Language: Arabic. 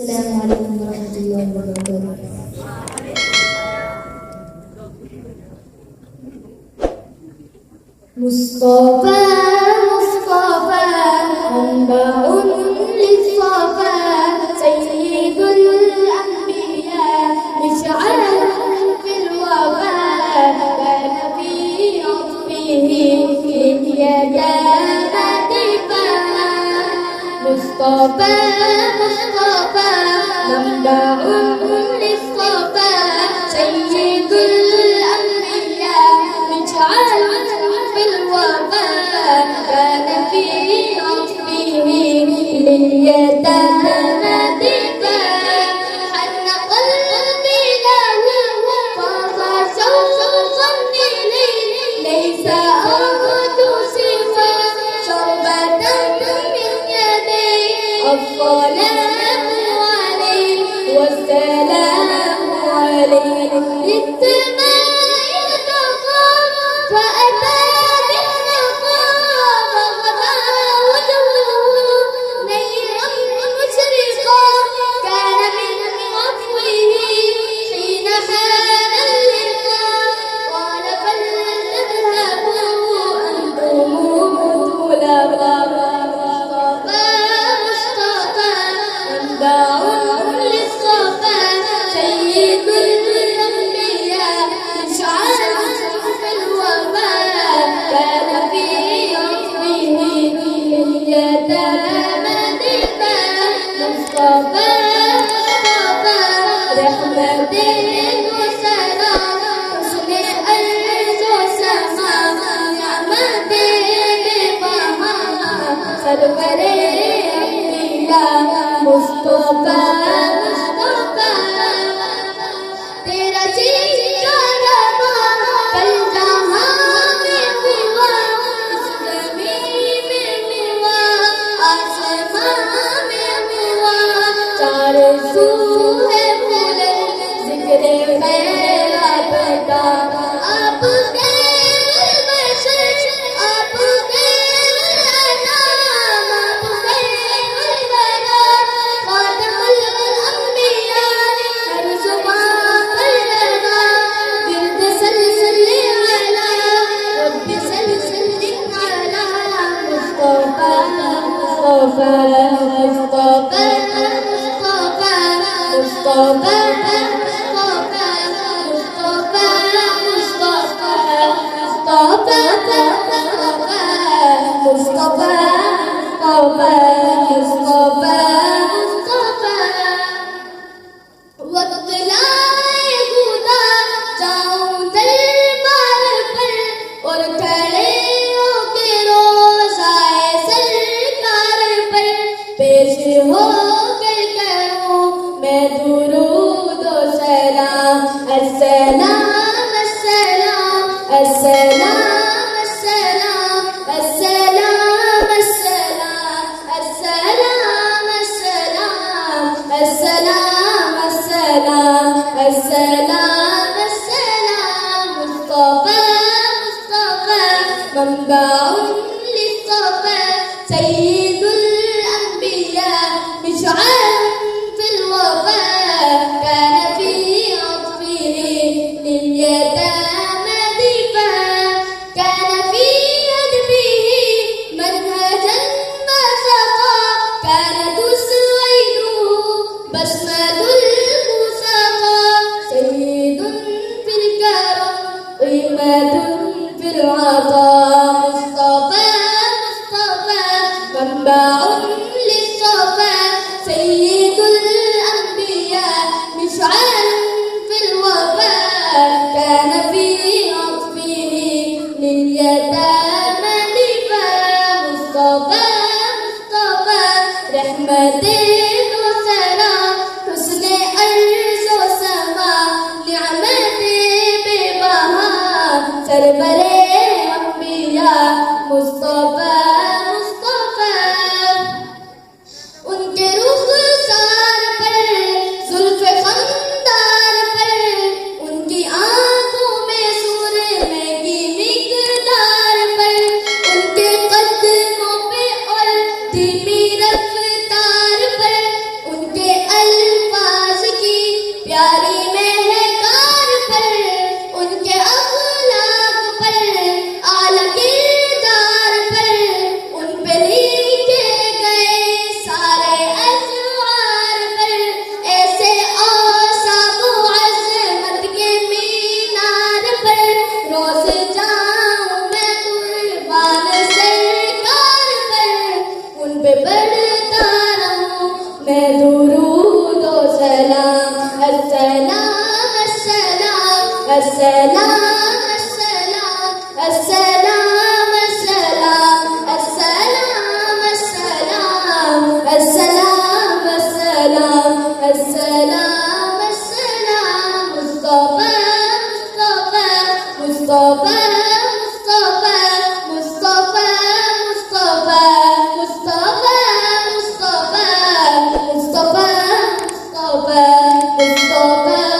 السلام عليكم ورحمة الله وبركاته. مصطفى مصطفى منبع للصفا سيد الأنبياء مشعل في الوفاء كان في عطفه اليتامى دفاعا مصطفى مصطفى منبع للصفا سيد الأنبياء مشعل في الوفاء كان في عطفه لليتامى دفاعا حن قلبي له طاف شوقا إليه ليس أرد سوى شربة من يديه الصلاة عليه والسلام عليه للسماء ارتقى فأتى بالنقاء فغدا وجهه نيرا مشرقا كان من عفوه حين حان اللقاء قال فلتذهبوا أنتم طلبا مصطفى منبع للصفا سيد الأنبياء مشعل في الوفاء كان في عطفه لليتامى دفاعا مصطفى مصطفى رحمة وسلام حسن أرض وسماء نعمة بفهم سرور مصطفى مصطفى तेरा चेहरा कल जहां में हुआ ज़मीन में हुआ आसमां में हुआ चार सू है बुलंद ज़िक्र खैर आपका आपके बशर आपके नाम आपके बना खातमुल अंबिया हर जुबान पर लगा बिरद सल्लल्लाहु अलैहि रब्बी सल्लल्लाहु अलैहि मुस्तफा मुस्तफा मुस्तफा मुस्तफा मुस्तफा वक्त लाए खुदा जाऊं दरबार पर और खड़े होके रोज़ाए सरकार पर पेश होकर करूं मैं दुरूद व सलाम अस्सलाम अस्सलाम अस्सलाम अस्सलाम अस्सलाम अस्सलाम अस्सलाम अस्सलाम अस्सलाम अस्सलाम अस्सलाम अस्सलाम मुस्तफा मुस्तफा منبع للصفا سيد الأنبياء مشعل في الوفاء كان في عطفه لليتامى دفاعا كان في أدبه منهجا ما سقى كان تسويده بسمة المساقى سيد في الكرم قيمة في العطاء مصطفى مصطفى منبع للصفا سيد الأنبياء مشعل في الوفاء كان في عطفه لليتامى دفاعا مصطفى مصطفى رحمة وسلام حسن السلام السلام السلام السلام السلام السلام السلام السلام السلام السلام السلام السلام السلام مصطفى مصطفى مصطفى مصطفى مصطفى مصطفى مصطفى مصطفى مصطفى مصطفى مصطفى